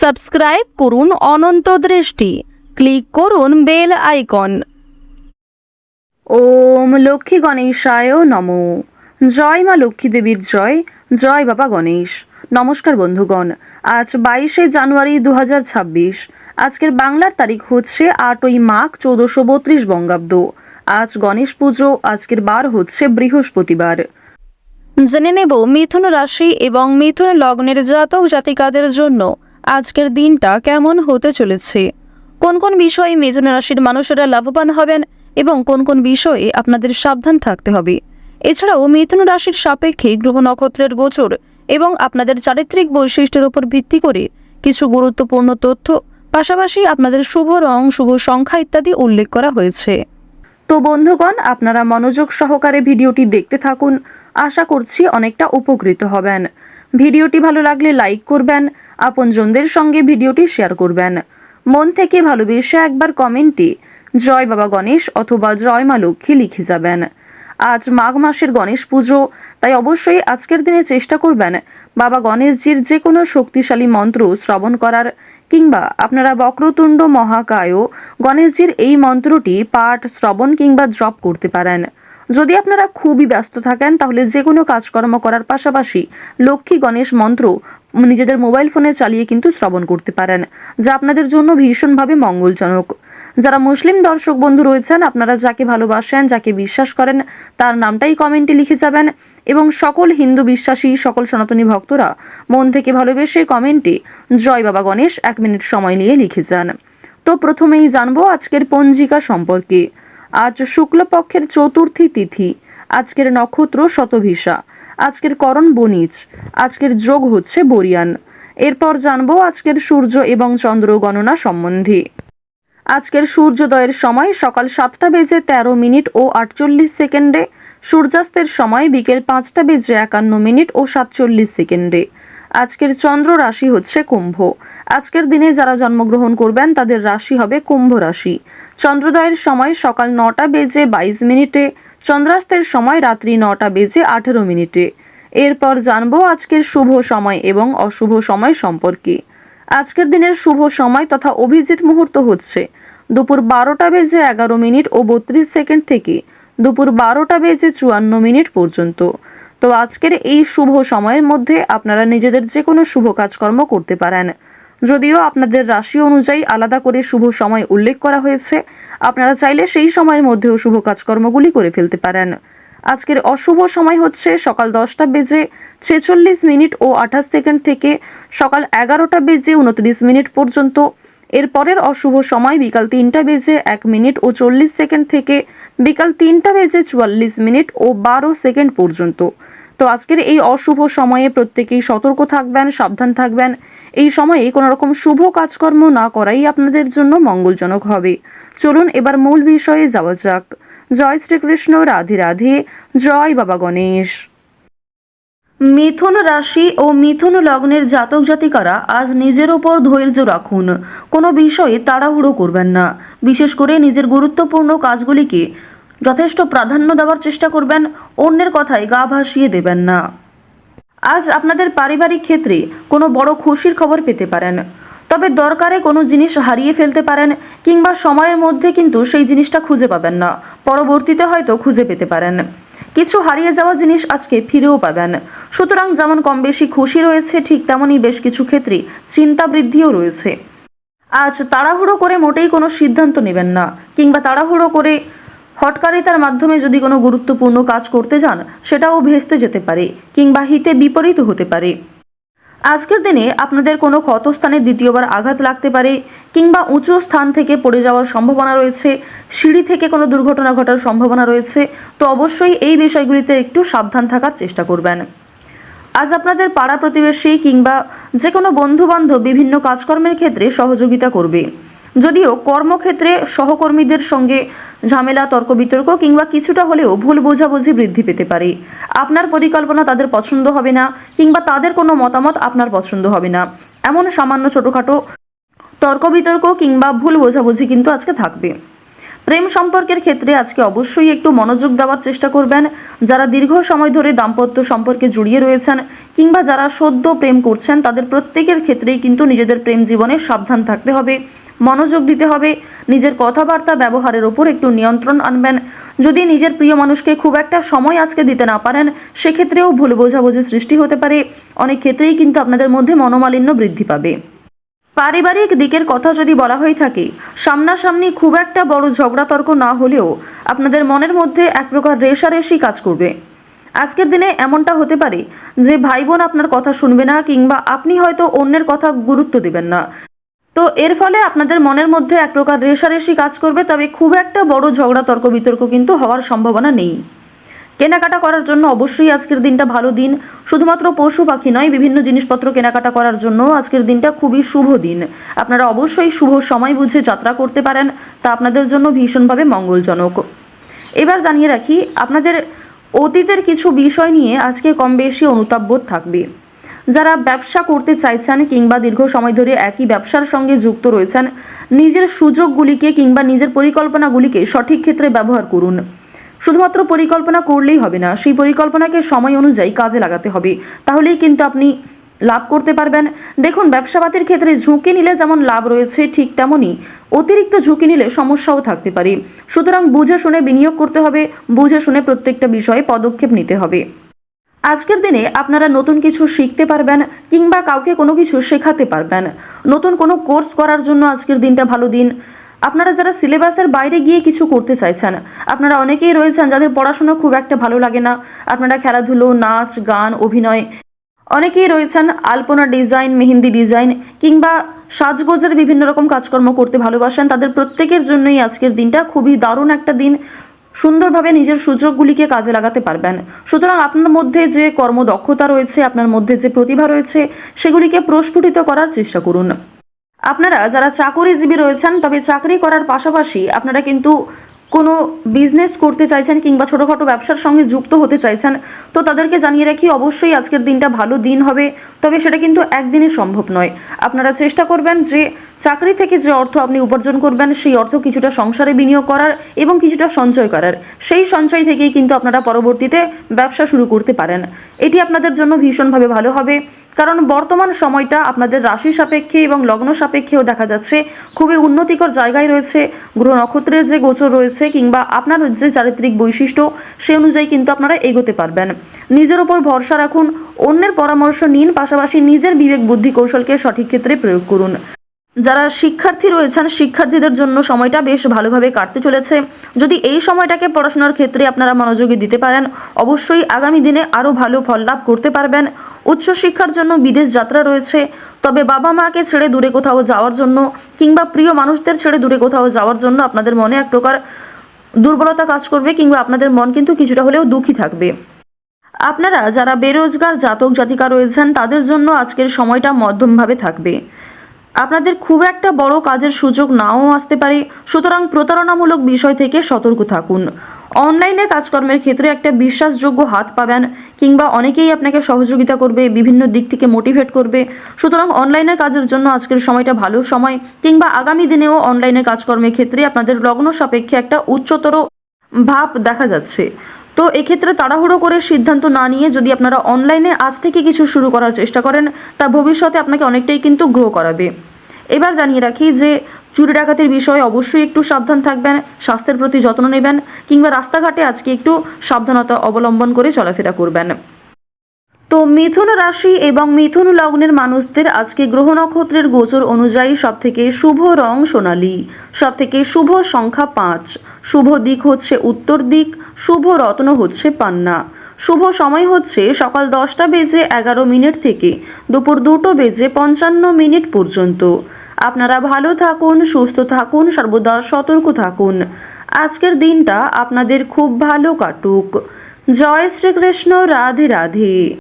Subscribe করুন অনন্ত দৃষ্টি, click করুন বেল আইকন। ওম লক্ষ্মী গণেশায় নমো। জয় মা লক্ষ্মী দেবীর জয়, জয় বাবা গণেশ। নমস্কার বন্ধুগণ, আজ 22শে জানুয়ারি 2026। আজকের বাংলার তারিখ হচ্ছে 8ই মাঘ 1432 বঙ্গাব্দ। আজ গণেশ পুজো, আজকের বার হচ্ছে বৃহস্পতিবার। জেনে নেব মিথুন রাশি এবং মিথুন লগ্নের জাতক জাতিকাদের জন্য আজকের দিনটা কেমন হতে চলেছে, কোন কোন বিষয়ে মিথুন রাশির মানুষেরা লাভবান হবেন এবং কোন কোন বিষয়ে আপনাদের সাবধান থাকতে হবে। এছাড়াও মিথুন রাশির সাপেক্ষে গ্রহ নক্ষত্রের গোচর এবং আপনাদের চারিত্রিক বৈশিষ্ট্যের উপর ভিত্তি করে কিছু গুরুত্বপূর্ণ তথ্য, পাশাপাশি আপনাদের শুভ রং, শুভ সংখ্যা ইত্যাদি উল্লেখ করা হয়েছে। তো বন্ধুগণ, আপনারা মনোযোগ সহকারে ভিডিওটি দেখতে থাকুন। আশা করছি অনেকটা উপকৃত হবেন। ভিডিওটি ভালো লাগলে লাইক করবেন, আপনজনদের সঙ্গে ভিডিওটি শেয়ার করবেন। মন থেকে ভালোবেসে একবার কমেন্টে জয় বাবা গণেশ অথবা জয় মা লক্ষ্মী লিখে যাবেন। আজ মাঘ মাসের গণেশ পুজো, তাই অবশ্যই আজকের দিনে চেষ্টা করবেন বাবা গণেশজির যে কোনো শক্তিশালী মন্ত্র শ্রবণ করার, কিংবা আপনারা বক্রতুণ্ড মহাকায় গণেশজির এই মন্ত্রটি পাঠ, শ্রবণ কিংবা জপ করতে পারেন। যদি আপনারা খুবই ব্যস্ত থাকেন তাহলে যে কোনো কাজকর্ম করার পাশাপাশি লক্ষ্মী গণেশ মন্ত্র নিজেদের মোবাইল ফোনে চালিয়ে কিন্তু শ্রবণ করতে পারেন, যা আপনাদের জন্য ভীষণভাবে মঙ্গলজনক। যারা মুসলিম দর্শক বন্ধু রয়েছেন, আপনারা যাকে ভালোবাসেন, যাকে বিশ্বাস করেন, তার নামটাই কমেন্টে লিখে যাবেন। এবং সকল হিন্দু বিশ্বাসী, সকল সনাতনী ভক্তরা মন থেকে ভালোবেসে কমেন্টে জয় বাবা গণেশ 1 মিনিট সময় নিয়ে লিখে যান। তো প্রথমেই জানবো আজকের পঞ্জিকা সম্পর্কে। আজ শুক্লপক্ষের চতুর্থী তিথি, আজকের নক্ষত্র শতভিষা, আজকের করণ বণিজ, আজকের যোগ হচ্ছে বরিয়ান। এরপর জানবো আজকের সূর্য এবং চন্দ্র গণনা সম্বন্ধে। আজকের সূর্যোদয়ের সময় সকাল 7টা বেজে 13 মিনিট ও 48 সেকেন্ডে, সূর্যাস্তের সময় বিকেল 5টা বেজে 51 মিনিট ও 47 সেকেন্ডে। আজকের চন্দ্র রাশি হচ্ছে কুম্ভ। আজকের দিনে যারা জন্মগ্রহণ করবেন তাদের রাশি হবে কুম্ভ রাশি। চন্দ্রোদয়ের সময় সকাল 9টা বেজে 22 মিনিটে, চন্দ্রাস্তের সময় রাত্রি 9টা বেজে 18 মিনিটে। এরপর জানবো আজকের শুভ সময় এবং অশুভ সময় সম্পর্কে। আজকের দিনের শুভ সময় তথা অভিজিৎ মুহূর্ত হচ্ছে দুপুর 12টা বেজে 11 মিনিট ও 32 সেকেন্ড থেকে দুপুর 12টা বেজে 54 মিনিট পর্যন্ত। তো আজকের এই শুভ সময়ের মধ্যে আপনারা নিজেদের যে কোনো শুভ কাজকর্ম করতে পারেন। যদিও আপনাদের রাশি অনুযায়ী আলাদা করে শুভ সময় উল্লেখ করা হয়েছে, আপনারা চাইলে সেই সময়ের মধ্যেও শুভ কাজকর্মগুলি করে ফেলতে পারেন। আজকের অশুভ সময় হচ্ছে সকাল 10টা বেজে 46 মিনিট ও 28 সেকেন্ড থেকে সকাল 11টা বেজে 29 মিনিট পর্যন্ত। এরপরের অশুভ সময় বিকাল 3টা বেজে 1 মিনিট ও 40 সেকেন্ড থেকে বিকাল 3টা বেজে 44 মিনিট ও 12 সেকেন্ড পর্যন্ত। তো আজকের এই অশুভ সময়ে প্রত্যেকেই সতর্ক থাকবেন, সাবধান থাকবেন। এই সময়ে কোনো রকম শুভ কাজকর্ম না করাই আপনাদের জন্য মঙ্গলজনক হবে। চলুন এবার মূল বিষয়ে যাওয়া যাক। জয় শ্রীকৃষ্ণ, রাধে রাধে, জয় বাবা গণেশ। মিথুন রাশি ও মিথুন লগ্নের জাতক জাতিকারা আজ নিজের ওপর ধৈর্য রাখুন। কোনো বিষয়ে তাড়াহুড়ো করবেন না। বিশেষ করে নিজের গুরুত্বপূর্ণ কাজগুলিকে যথেষ্ট প্রাধান্য দেওয়ার চেষ্টা করবেন, অন্যের কথায় গা ভাসিয়ে দেবেন না। আজ আপনাদের পারিবারিক ক্ষেত্রে কোনো বড় খুশির খবর পেতে পারেন, তবে দরকারে কোনো জিনিস হারিয়ে ফেলতে পারেন, কিংবা সময়ের মধ্যে কিন্তু সেই জিনিসটা খুঁজে পাবেন না, পরবর্তীতে হয়তো খুঁজে পেতে পারেন। কিছু হারিয়ে যাওয়া জিনিস আজকে ফিরেও পাবেন। সুতরাং যেমন কম বেশি খুশি রয়েছে, ঠিক তেমনই বেশ কিছু ক্ষেত্রে চিন্তা বৃদ্ধিও রয়েছে। আজ তাড়াহুড়ো করে মোটেই কোনো সিদ্ধান্ত নেবেন না, কিংবা তাড়াহুড়ো করে হঠকারিতার মাধ্যমে যদি কোনো গুরুত্বপূর্ণ কাজ করতে যান সেটাও ভেস্তে যেতে পারে, কিংবা হিতে বিপরীত হতে পারে। আজকের দিনে আপনাদের কোনো ক্ষতস্থানে দ্বিতীয়বার আঘাত লাগতে পারে, কিংবা উঁচু স্থান থেকে পড়ে যাওয়ার সম্ভাবনা রয়েছে, সিঁড়ি থেকে কোনো দুর্ঘটনা ঘটার সম্ভাবনা রয়েছে। তো অবশ্যই এই বিষয়গুলিতে একটু সাবধান থাকার চেষ্টা করবেন। আজ আপনাদের পাড়া প্রতিবেশী কিংবা যে কোনো বন্ধুবান্ধব বিভিন্ন কাজকর্মের ক্ষেত্রে সহযোগিতা করবে। যদিও কর্মক্ষেত্রে সহকর্মীদের সঙ্গে ঝামেলা, তর্ক বিতর্ক কিংবা কিছুটা হলেও ভুল বোঝাবুঝি বৃদ্ধি পেতে পারে। আপনার পরিকল্পনা তাদের পছন্দ হবে না, কিংবা তাদের কোনো মতামত আপনার পছন্দ হবে না। এমন সামান্য ছোটোখাটো তর্ক বিতর্ক কিংবা ভুল বোঝাবুঝি কিন্তু আজকে থাকবে। প্রেম সম্পর্কের ক্ষেত্রে আজকে অবশ্যই একটু মনোযোগ দেওয়ার চেষ্টা করবেন। যারা দীর্ঘ সময় ধরে দাম্পত্য সম্পর্কে জড়িয়ে রয়েছেন কিংবা যারা সদ্য প্রেম করছেন, তাদের প্রত্যেকের ক্ষেত্রেই কিন্তু নিজেদের প্রেম জীবনে সাবধান থাকতে হবে, মনোযোগ দিতে হবে। নিজের কথাবার্তা ব্যবহারের ওপর একটু নিয়ন্ত্রণ আনবেন। যদি নিজের প্রিয় মানুষকে খুব একটা সময় আজকে দিতে না পারেন, সেক্ষেত্রেও ভুল বোঝাবুঝির সৃষ্টি হতে পারে। অনেক ক্ষেত্রেই কিন্তু আপনাদের মধ্যে মনোমালিন্য বৃদ্ধি পাবে। পারিবারিক দিকের কথা যদি বলা হয়ে থাকে, সামনাসামনি খুব একটা বড় ঝগড়া তর্ক না হলেও আপনাদের মনের মধ্যে এক প্রকার রেষারেষি কাজ করবে। আজকের দিনে এমনটা হতে পারে যে ভাই বোন আপনার কথা শুনবে না কিংবা আপনি হয়তো অন্যের কথা গুরুত্ব দিবেন না। তো এর ফলে আপনাদের মনের মধ্যে এক প্রকার রেষারেষি কাজ করবে, তবে খুব একটা বড় ঝগড়া তর্ক বিতর্ক কিন্তু হওয়ার সম্ভাবনা নেই। কেনাকাটা করার জন্য অবশ্যই আজকের দিনটা ভালো দিন। শুধুমাত্র পশু পাখি নয়, বিভিন্ন জিনিসপত্র কেনাকাটা করার জন্য আজকের দিনটা খুবই শুভ দিন। আপনারা অবশ্যই শুভ সময় বুঝে যাত্রা করতে পারেন, তা আপনাদের জন্য ভীষণভাবে মঙ্গলজনক। এবার জানিয়ে রাখি, আপনাদের অতীতের কিছু বিষয় নিয়ে আজকে কম বেশি অনুতাপবোধ থাকবে। যারা ব্যবসা করতে চাইছেন কিংবা দীর্ঘ সময় ধরে একই ব্যবসার সঙ্গে যুক্ত রয়েছেন, নিজের সুযোগগুলিকে কিংবা নিজের পরিকল্পনাগুলিকে সঠিক ক্ষেত্রে ব্যবহার করুন। শুধুমাত্র পরিকল্পনা করলেই হবে না, সেই পরিকল্পনাকে সময় অনুযায়ী কাজে লাগাতে হবে, তাহলেই কিন্তু আপনি লাভ করতে পারবেন। দেখুন, ব্যবসাপাতির ক্ষেত্রে ঝুঁকি নিলে যেমন লাভ রয়েছে, ঠিক তেমনই অতিরিক্ত ঝুঁকি নিলে সমস্যাও থাকতে পারে। সুতরাং বুঝে শুনে বিনিয়োগ করতে হবে, বুঝে শুনে প্রত্যেকটা বিষয়ে পদক্ষেপ নিতে হবে। আজকের দিনে আপনারা নতুন কিছু শিখতে পারবেন কিংবা কাউকে কোনো কিছু শেখাতে পারবেন। নতুন কোনো কোর্স করার জন্য আজকের দিনটা ভালো দিন। আপনারা যারা সিলেবাসের বাইরে গিয়ে কিছু করতে চাইছেন, আপনারা অনেকেই রয়েছেন যাদের পড়াশোনা খুব একটা ভালো লাগে না, আপনারা খেলাধুলো, নাচ, গান, অভিনয়, অনেকেই রয়েছেন আলপনা ডিজাইন, মেহেন্দি ডিজাইন কিংবা সাজগোজের বিভিন্ন রকম কাজকর্ম করতে ভালোবাসেন, তাদের প্রত্যেকের জন্যই আজকের দিনটা খুবই দারুণ একটা দিন। সুন্দরভাবে নিজের সুযোগগুলিকে কাজে লাগাতে পারবেন। সুতরাং আপনার মধ্যে যে কর্মদক্ষতা রয়েছে, আপনার মধ্যে যে প্রতিভা রয়েছে, সেগুলিকে প্রস্ফুটিত করার চেষ্টা করুন। আপনারা যারা চাকরিজীবী রয়েছেন, তবে চাকরি করার পাশাপাশি আপনারা কিন্তু কোনো বিজনেস করতে চাইছেন কিংবা ছোটোখাটো ব্যবসার সঙ্গে যুক্ত হতে চাইছেন, তো তাদেরকে জানিয়ে রাখি অবশ্যই আজকের দিনটা ভালো দিন হবে, তবে সেটা কিন্তু একদিনে সম্ভব নয়। আপনারা চেষ্টা করবেন যে চাকরি থেকে যে অর্থ আপনি উপার্জন করবেন, সেই অর্থ কিছুটা সংসারে বিনিয়োগ করার এবং কিছুটা সঞ্চয় করার। সেই সঞ্চয় থেকেই কিন্তু আপনারা পরবর্তীতে ব্যবসা শুরু করতে পারেন। এটি আপনাদের জন্য ভীষণভাবে ভালো হবে, কারণ বর্তমান সময়টা আপনাদের রাশি সাপেক্ষে এবং লগ্ন সাপেক্ষেও দেখা যাচ্ছে খুবই উন্নতিকর জায়গায় রয়েছে। গ্রহ নক্ষত্রের যে গোচর রয়েছে কিংবা আপনার যে চারিত্রিক বৈশিষ্ট্য, সে অনুযায়ী কিন্তু আপনারা এগোতে পারবেন। নিজের উপর ভরসা রাখুন, অন্যের পরামর্শ নিন, পাশাপাশি নিজের বিবেক বুদ্ধি কৌশলকে সঠিক ক্ষেত্রে প্রয়োগ করুন। যারা শিক্ষার্থী রয়েছেন, শিক্ষার্থীদের জন্য সময়টা বেশ ভালোভাবে কাটতে চলেছে। যদি এই সময়টাকে পড়াশোনার ক্ষেত্রে আপনারা মনোযোগী দিতে পারেন, অবশ্যই আগামী দিনে আরও ভালো ফল লাভ করতে পারবেন। উচ্চশিক্ষার জন্য বিদেশ যাত্রা রয়েছে, তবে বাবা মাকে ছেড়ে দূরে কোথাও যাওয়ার জন্য কিংবা প্রিয় মানুষদের ছেড়ে দূরে কোথাও যাওয়ার জন্য আপনাদের মনে এক প্রকার দুর্বলতা কাজ করবে কিংবা আপনাদের মন কিন্তু কিছুটা হলেও দুঃখী থাকবে। আপনারা যারা বেরোজগার জাতক জাতিকা রয়েছেন, তাদের জন্য আজকের সময়টা মধ্যমভাবে থাকবে। আপনাদের খুব একটা বড় কাজের সুযোগ নাও আসতে পারে, সুতরাং প্রতারণামূলক বিষয় থেকে সতর্ক থাকুন। অনলাইনে কাজকর্মের ক্ষেত্রে একটা বিশ্বাসযোগ্য হাত পাবেন কিংবা অনেকেই আপনাকে সহযোগিতা করবে, বিভিন্ন দিক থেকে মোটিভেট করবে। সুতরাং অনলাইনের কাজের জন্য আজকের সময়টা ভালো সময়, কিংবা আগামী দিনেও অনলাইনে কাজকর্মের ক্ষেত্রে আপনাদের লগ্ন সাপেক্ষে একটা উচ্চতর ভাব দেখা যাচ্ছে। তো এক্ষেত্রে তাড়াহুড়ো করে সিদ্ধান্ত না নিয়ে যদি আপনারা অনলাইনে আজ থেকে কিছু শুরু করার চেষ্টা করেন, তা ভবিষ্যতে আপনাকে অনেকটাই কিন্তু গ্রো করাবে। এবার জানিয়ে রাখি যে চুরি ডাকাতির বিষয়ে অবশ্যই একটু সাবধান থাকবেন, স্বাস্থ্যের প্রতি যত্ন নেবেন কিংবা রাস্তাঘাটে আজকে একটু সাবধানতা অবলম্বন করে চলাফেরা করবেন। তো মিথুন রাশি এবং মিথুন লগ্নের মানুষদের আজকে গ্রহ নক্ষত্রের গোচর অনুযায়ী সবথেকে শুভ রং সোনালী, সবথেকে শুভ সংখ্যা 5, শুভ দিক হচ্ছে উত্তর দিক, শুভ রত্ন হচ্ছে পান্না, শুভ সময় হচ্ছে সকাল 10টা বেজে 11 মিনিট থেকে দুপুর 2টো বেজে 55 মিনিট পর্যন্ত। আপনারা ভালো থাকুন, সুস্থ থাকুন, সর্বদা সতর্ক থাকুন। আজকের দিনটা আপনাদের খুব ভালো কাটুক। জয় শ্রীকৃষ্ণ। রাধে রাধে।